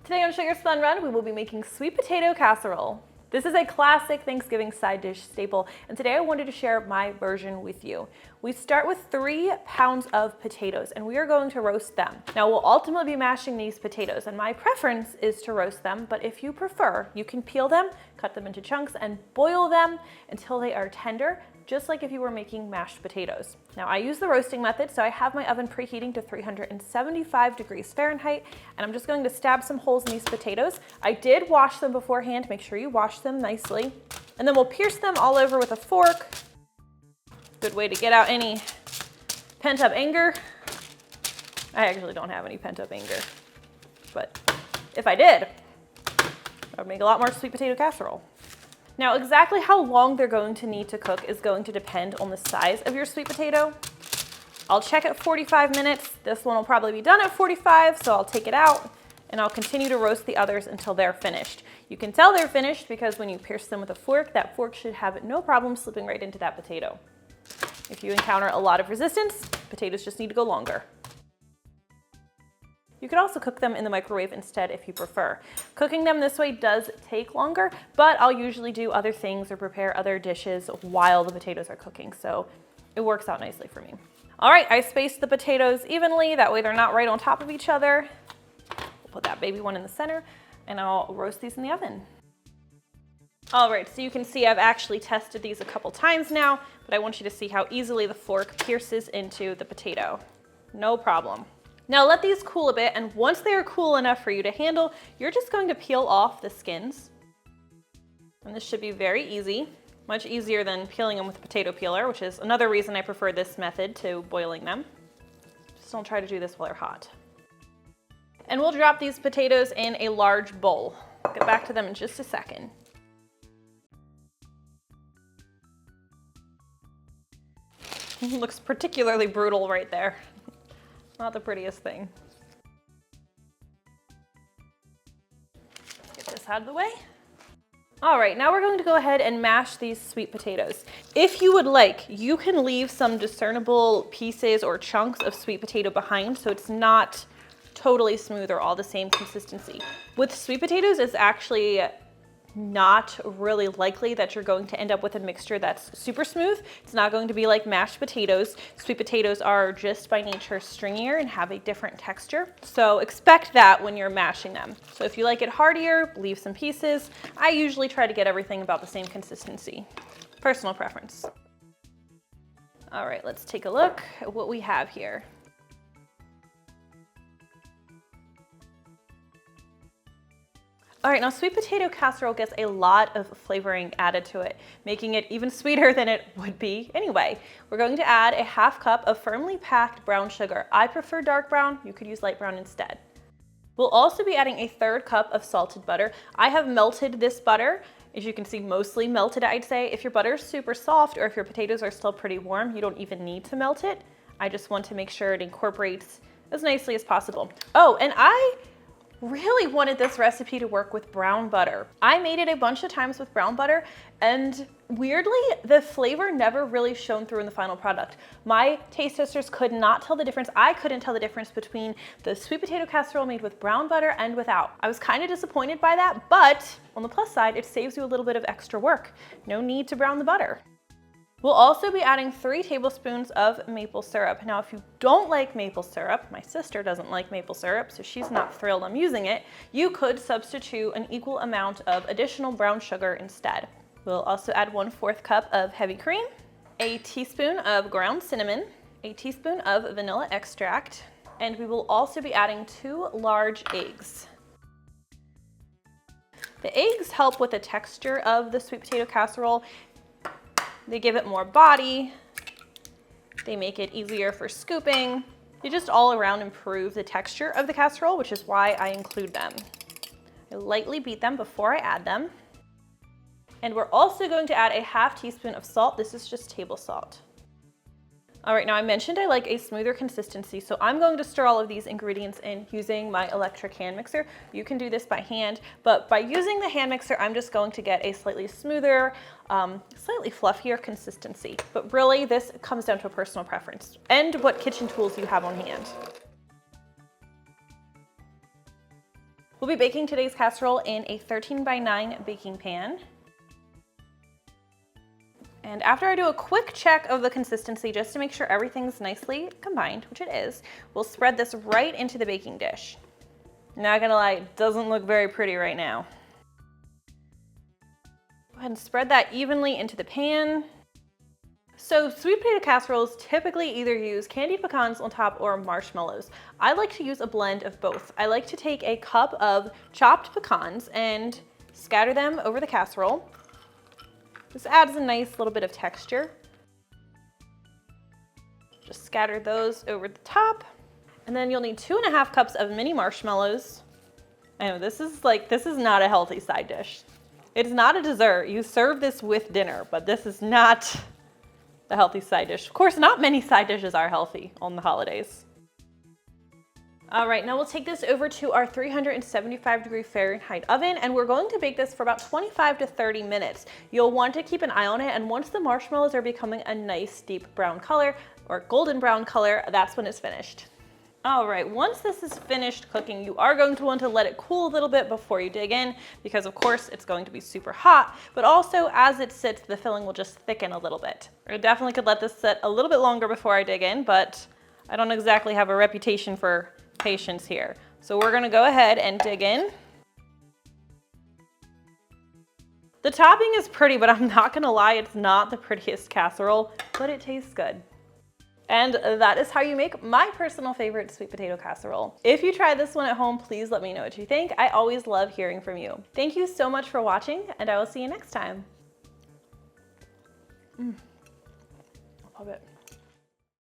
Today on Sugar Spun Run, we will be making sweet potato casserole. This is a classic Thanksgiving side dish staple, and today I wanted to share my version with you. We start with 3 pounds of potatoes, and we are going to roast them. Now, we'll ultimately be mashing these potatoes, and my preference is to roast them, but if you prefer, you can peel them, cut them into chunks, and boil them until they are tender, just like if you were making mashed potatoes. Now, I use the roasting method, so I have my oven preheating to 375 degrees Fahrenheit, and I'm just going to stab some holes in these potatoes. I did wash them beforehand. Make sure you wash them nicely. And then we'll pierce them all over with a fork. Good way to get out any pent-up anger. I actually don't have any pent-up anger, but if I did, I would make a lot more sweet potato casserole. Now, exactly how long they're going to need to cook is going to depend on the size of your sweet potato. I'll check at 45 minutes. This one will probably be done at 45, so I'll take it out and I'll continue to roast the others until they're finished. You can tell they're finished because when you pierce them with a fork, that fork should have no problem slipping right into that potato. If you encounter a lot of resistance, potatoes just need to go longer. You could also cook them in the microwave instead if you prefer. Cooking them this way does take longer, but I'll usually do other things or prepare other dishes while the potatoes are cooking, so it works out nicely for me. All right, I spaced the potatoes evenly, that way they're not right on top of each other. We'll put that baby one in the center, and I'll roast these in the oven. All right, so you can see I've actually tested these a couple times now, but I want you to see how easily the fork pierces into the potato. No problem. Now let these cool a bit, and once they are cool enough for you to handle, you're just going to peel off the skins. And this should be very easy, much easier than peeling them with a potato peeler, which is another reason I prefer this method to boiling them. Just don't try to do this while they're hot. And we'll drop these potatoes in a large bowl. I'll get back to them in just a second. Looks particularly brutal right there. Not the prettiest thing. Get this out of the way. All right, now we're going to go ahead and mash these sweet potatoes. If you would like, you can leave some discernible pieces or chunks of sweet potato behind so it's not totally smooth or all the same consistency. With sweet potatoes, it's actually not really likely that you're going to end up with a mixture that's super smooth. It's not going to be like mashed potatoes. Sweet potatoes are just by nature stringier and have a different texture. So expect that when you're mashing them. So if you like it heartier, leave some pieces. I usually try to get everything about the same consistency. Personal preference. All right, let's take a look at what we have here. All right, now sweet potato casserole gets a lot of flavoring added to it, making it even sweeter than it would be anyway. We're going to add a ½ cup of firmly packed brown sugar. I prefer dark brown, you could use light brown instead. We'll also be adding a ½ cup of salted butter. I have melted this butter, as you can see, mostly melted, I'd say. If your butter is super soft or if your potatoes are still pretty warm, you don't even need to melt it. I just want to make sure it incorporates as nicely as possible. Oh, and I really wanted this recipe to work with brown butter. I made it a bunch of times with brown butter, and weirdly, the flavor never really shone through in the final product. My taste testers could not tell the difference. I couldn't tell the difference between the sweet potato casserole made with brown butter and without. I was kind of disappointed by that, but on the plus side, it saves you a little bit of extra work. No need to brown the butter. We'll also be adding 3 tablespoons of maple syrup. Now, if you don't like maple syrup, my sister doesn't like maple syrup, so she's not thrilled I'm using it, you could substitute an equal amount of additional brown sugar instead. We'll also add 1/4 cup of heavy cream, a teaspoon of ground cinnamon, a teaspoon of vanilla extract, and we will also be adding 2 large eggs. The eggs help with the texture of the sweet potato casserole. They give it more body, they make it easier for scooping. They just all around improve the texture of the casserole, which is why I include them. I lightly beat them before I add them. And we're also going to add a ½ teaspoon of salt. This is just table salt. All right, now I mentioned I like a smoother consistency, so I'm going to stir all of these ingredients in using my electric hand mixer. You can do this by hand, but by using the hand mixer, I'm just going to get a slightly smoother, slightly fluffier consistency. But really, this comes down to a personal preference and what kitchen tools you have on hand. We'll be baking today's casserole in a 13x9 baking pan. And after I do a quick check of the consistency, just to make sure everything's nicely combined, which it is, we'll spread this right into the baking dish. Not gonna lie, it doesn't look very pretty right now. Go ahead and spread that evenly into the pan. So sweet potato casseroles typically either use candied pecans on top or marshmallows. I like to use a blend of both. I like to take a cup of chopped pecans and scatter them over the casserole. This adds a nice little bit of texture. Just scatter those over the top. And then you'll need 2.5 cups of mini marshmallows. I know this is not a healthy side dish. It's not a dessert. You serve this with dinner, but this is not a healthy side dish. Of course, not many side dishes are healthy on the holidays. All right, now we'll take this over to our 375-degree Fahrenheit oven, and we're going to bake this for about 25 to 30 minutes. You'll want to keep an eye on it, and once the marshmallows are becoming a nice deep brown color, or golden brown color, that's when it's finished. All right, once this is finished cooking, you are going to want to let it cool a little bit before you dig in, because of course it's going to be super hot, but also as it sits, the filling will just thicken a little bit. I definitely could let this sit a little bit longer before I dig in, but I don't exactly have a reputation for patience here. So we're gonna go ahead and dig in. The topping is pretty, but I'm not gonna lie, it's not the prettiest casserole, but it tastes good. And that is how you make my personal favorite sweet potato casserole. If you try this one at home, please let me know what you think. I always love hearing from you. Thank you so much for watching, and I will see you next time. Love it.